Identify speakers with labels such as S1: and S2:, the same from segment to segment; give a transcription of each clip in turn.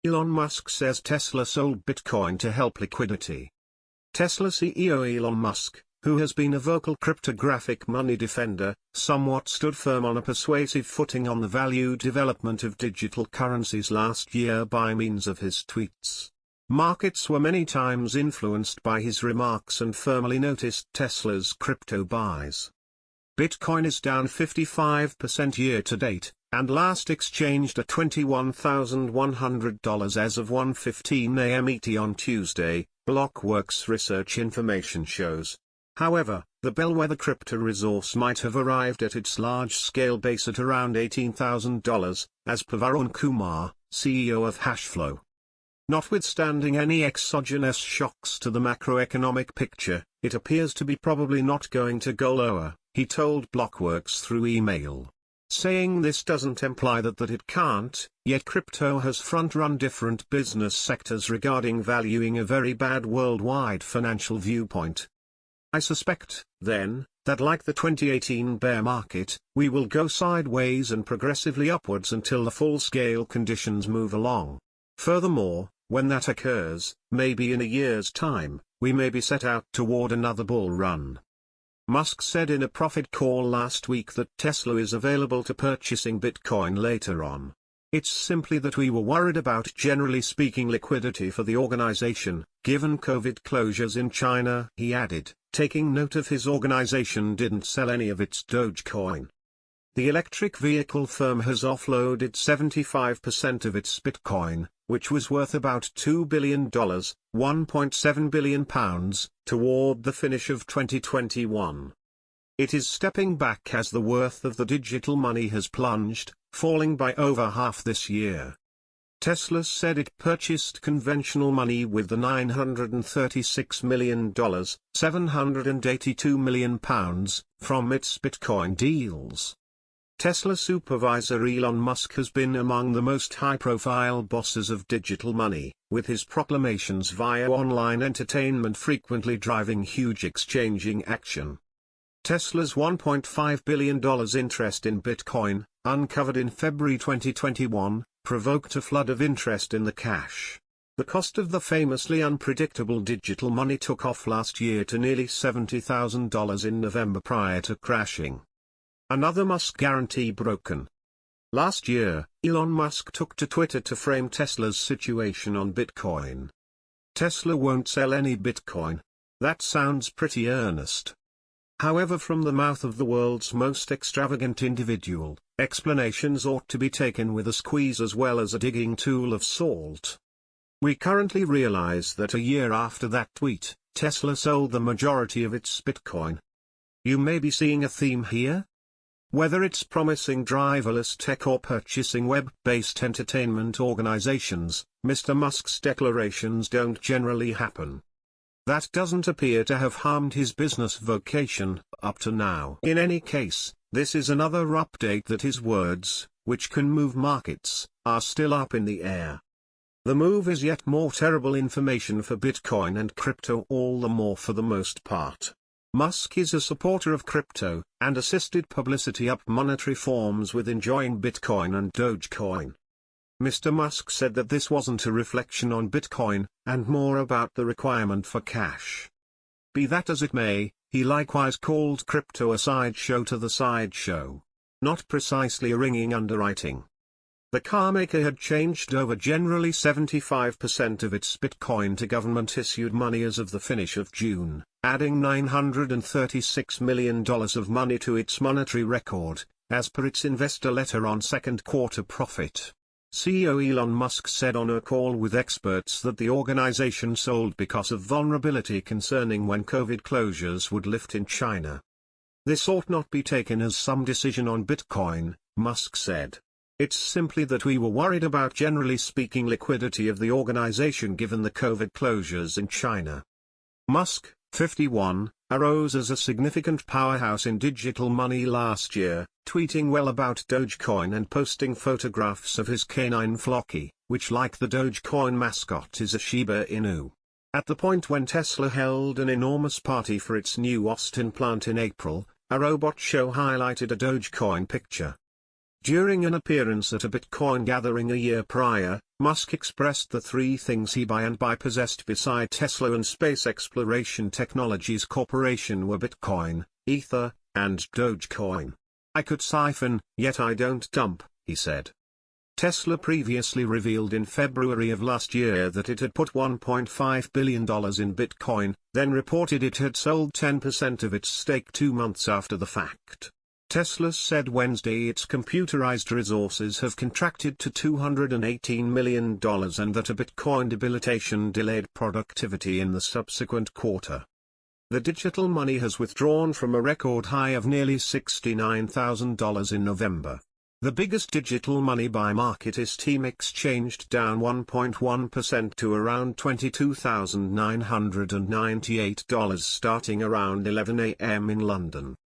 S1: Elon Musk says Tesla sold Bitcoin to help liquidity. Tesla CEO Elon Musk, who has been a vocal cryptographic money defender, somewhat stood firm on a persuasive footing on the value development of digital currencies last year by means of his tweets. Markets were many times influenced by his remarks and firmly noticed Tesla's crypto buys. Bitcoin is down 55% year-to-date, and last exchanged at $21,100 as of 1:15 a.m. ET on Tuesday, Blockworks research information shows. However, the bellwether crypto resource might have arrived at its large-scale base at around $18,000, as per Varun Kumar, CEO of Hashflow. Notwithstanding any exogenous shocks to the macroeconomic picture, it appears to be probably not going to go lower, he told Blockworks through email. Saying this doesn't imply that it can't, yet crypto has front-run different business sectors regarding valuing a very bad worldwide financial viewpoint. I suspect, then, that like the 2018 bear market, we will go sideways and progressively upwards until the full-scale conditions move along. Furthermore, when that occurs, maybe in a year's time, we may be set out toward another bull run. Musk said in a profit call last week that Tesla is available to purchasing Bitcoin later on. It's simply that we were worried about generally speaking liquidity for the organization, given COVID closures in China, he added, taking note of his organization didn't sell any of its Dogecoin. The electric vehicle firm has offloaded 75% of its Bitcoin, which was worth about $2 billion, £1.7 billion, toward the finish of 2021. It is stepping back as the worth of the digital money has plunged, falling by over half this year. Tesla said it purchased conventional money with the $936 million, £782 million, from its Bitcoin deals. Tesla supervisor Elon Musk has been among the most high-profile bosses of digital money, with his proclamations via online entertainment frequently driving huge exchanging action. Tesla's $1.5 billion interest in Bitcoin, uncovered in February 2021, provoked a flood of interest in the cash. The cost of the famously unpredictable digital money took off last year to nearly $70,000 in November prior to crashing. Another Musk guarantee broken. Last year, Elon Musk took to Twitter to frame Tesla's situation on Bitcoin. Tesla won't sell any Bitcoin. That sounds pretty earnest. However, from the mouth of the world's most extravagant individual, explanations ought to be taken with a squeeze as well as a digging tool of salt. We currently realize that a year after that tweet, Tesla sold the majority of its Bitcoin. You may be seeing a theme here? Whether it's promising driverless tech or purchasing web-based entertainment organizations, Mr. Musk's declarations don't generally happen. That doesn't appear to have harmed his business vocation, up to now. In any case, this is another update that his words, which can move markets, are still up in the air. The move is yet more terrible information for Bitcoin and crypto, all the more for the most part. Musk is a supporter of crypto, and assisted publicity up monetary forms with enjoying Bitcoin and Dogecoin. Mr. Musk said that this wasn't a reflection on Bitcoin, and more about the requirement for cash. Be that as it may, he likewise called crypto a sideshow to the sideshow. Not precisely a ringing underwriting. The carmaker had changed over generally 75% of its Bitcoin to government-issued money as of the finish of June, adding $936 million of money to its monetary record, as per its investor letter on second quarter profit. CEO Elon Musk said on a call with experts that the organization sold because of vulnerability concerning when COVID closures would lift in China. This ought not be taken as some decision on Bitcoin, Musk said. It's simply that we were worried about generally speaking liquidity of the organization given the COVID closures in China. Musk, 51, arose as a significant powerhouse in digital money last year, tweeting well about Dogecoin and posting photographs of his canine Flocky, which like the Dogecoin mascot is a Shiba Inu. At the point when Tesla held an enormous party for its new Austin plant in April, a robot show highlighted a Dogecoin picture. During an appearance at a Bitcoin gathering a year prior, Musk expressed the three things he buy and buy possessed beside Tesla and Space Exploration Technologies Corporation were Bitcoin, Ether, and Dogecoin. I could siphon, yet I don't dump, he said. Tesla previously revealed in February of last year that it had put $1.5 billion in Bitcoin, then reported it had sold 10% of its stake 2 months after the fact. Tesla said Wednesday its computerized resources have contracted to $218 million and that a Bitcoin debilitation delayed productivity in the subsequent quarter. The digital money has withdrawn from a record high of nearly $69,000 in November. The biggest digital money by market is Steam exchanged down 1.1% to around $22,998 starting around 11 a.m. in London.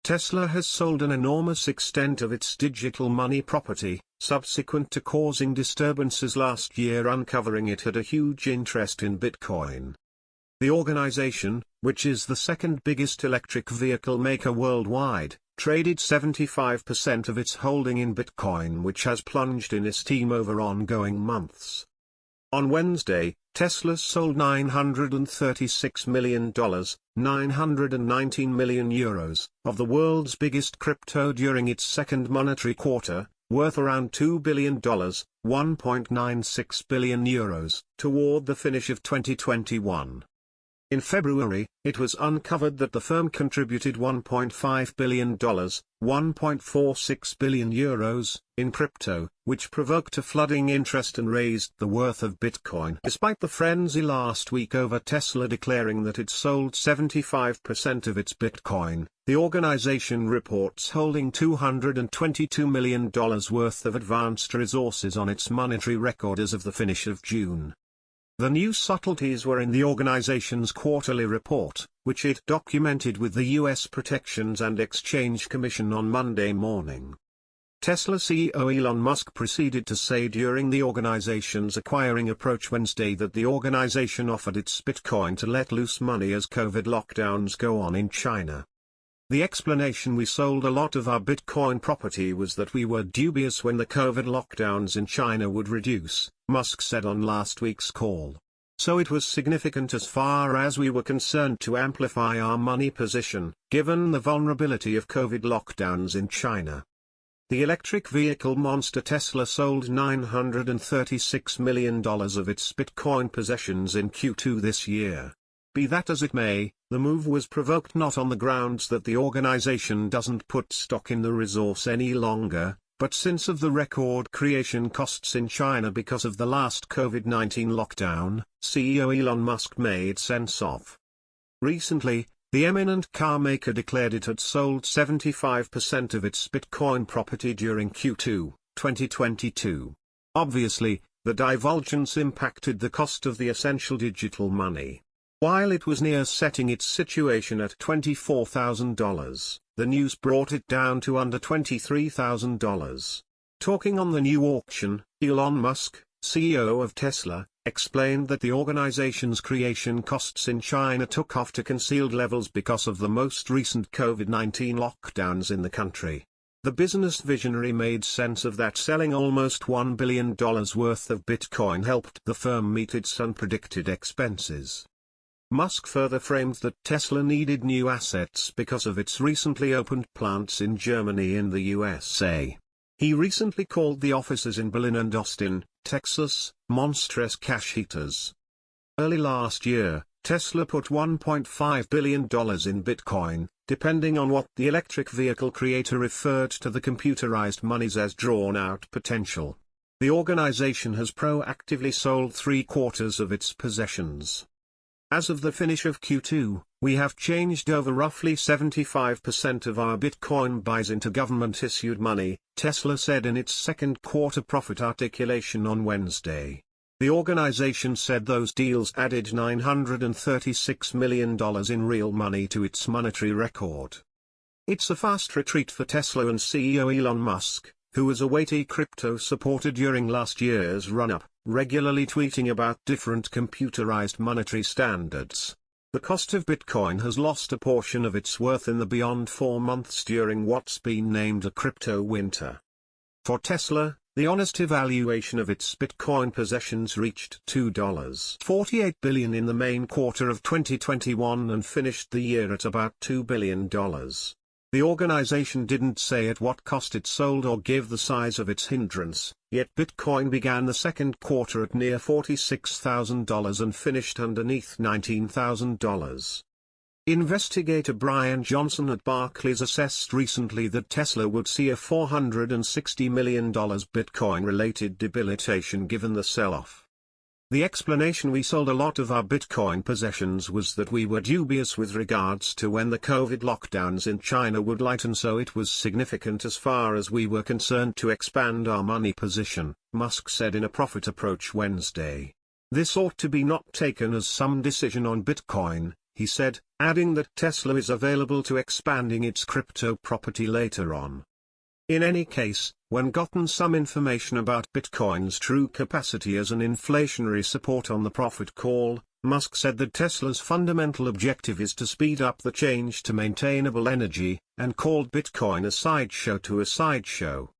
S1: Tesla has sold an enormous extent of its digital money property, subsequent to causing disturbances last year uncovering it had a huge interest in Bitcoin. The organization, which is the second biggest electric vehicle maker worldwide, traded 75% of its holding in Bitcoin, which has plunged in esteem over ongoing months. On Wednesday, Tesla sold $936 million, €919 million, of the world's biggest crypto during its second monetary quarter, worth around $2 billion, €1.96 billion, toward the finish of 2021. In February, it was uncovered that the firm contributed $1.5 billion, €1.46 billion, in crypto, which provoked a flooding interest and raised the worth of Bitcoin. Despite the frenzy last week over Tesla declaring that it sold 75% of its Bitcoin, the organization reports holding $222 million worth of advanced resources on its monetary record as of the finish of June. The new subtleties were in the organization's quarterly report, which it documented with the U.S. Protections and Exchange Commission on Monday morning. Tesla CEO Elon Musk proceeded to say during the organization's acquiring approach Wednesday that the organization offered its Bitcoin to let loose money as COVID lockdowns go on in China. The explanation we sold a lot of our Bitcoin property was that we were dubious when the COVID lockdowns in China would reduce, Musk said on last week's call. So it was significant as far as we were concerned to amplify our money position, given the vulnerability of COVID lockdowns in China. The electric vehicle monster Tesla sold $936 million of its Bitcoin possessions in Q2 this year. Be that as it may, the move was provoked not on the grounds that the organization doesn't put stock in the resource any longer, but since of the record creation costs in China because of the last COVID-19 lockdown, CEO Elon Musk made sense of. Recently, the eminent car maker declared it had sold 75% of its Bitcoin property during Q2, 2022. Obviously, the divulgence impacted the cost of the essential digital money. While it was near setting its situation at $24,000, the news brought it down to under $23,000. Talking on the new auction, Elon Musk, CEO of Tesla, explained that the organization's creation costs in China took off to concealed levels because of the most recent COVID-19 lockdowns in the country. The business visionary made sense of that, selling almost $1 billion worth of Bitcoin helped the firm meet its unpredicted expenses. Musk further framed that Tesla needed new assets because of its recently opened plants in Germany and the USA. He recently called the offices in Berlin and Austin, Texas, monstrous cash heaters. Early last year, Tesla put $1.5 billion in Bitcoin, depending on what the electric vehicle creator referred to the computerized monies as drawn-out potential. The organization has proactively sold 3/4 of its possessions. As of the finish of Q2, we have changed over roughly 75% of our Bitcoin buys into government-issued money, Tesla said in its second quarter profit articulation on Wednesday. The organization said those deals added $936 million in real money to its monetary record. It's a fast retreat for Tesla and CEO Elon Musk, who was a weighty crypto supporter during last year's run-up, regularly tweeting about different computerized monetary standards. The cost of Bitcoin has lost a portion of its worth in the beyond 4 months during what's been named a crypto winter. For Tesla, the honest evaluation of its Bitcoin possessions reached $2.48 billion in the main quarter of 2021 and finished the year at about $2 billion. The organization didn't say at what cost it sold or give the size of its hindrance, yet Bitcoin began the second quarter at near $46,000 and finished underneath $19,000. Investigator Brian Johnson at Barclays assessed recently that Tesla would see a $460 million Bitcoin-related debilitation given the sell-off. The explanation we sold a lot of our Bitcoin possessions was that we were dubious with regards to when the COVID lockdowns in China would lighten, so it was significant as far as we were concerned to expand our money position, Musk said in a Profit Approach Wednesday. This ought to be not taken as some decision on Bitcoin, he said, adding that Tesla is available to expanding its crypto property later on. In any case, when gotten some information about Bitcoin's true capacity as an inflationary support on the profit call, Musk said that Tesla's fundamental objective is to speed up the change to maintainable energy, and called Bitcoin a sideshow to a sideshow.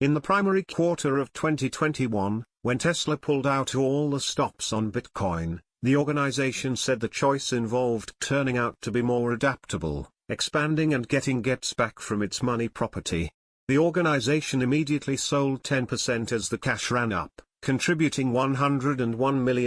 S1: In the primary quarter of 2021, when Tesla pulled out all the stops on Bitcoin, the organization said the choice involved turning out to be more adaptable, expanding and getting gets back from its money property. The organization immediately sold 10% as the cash ran up, contributing $101 million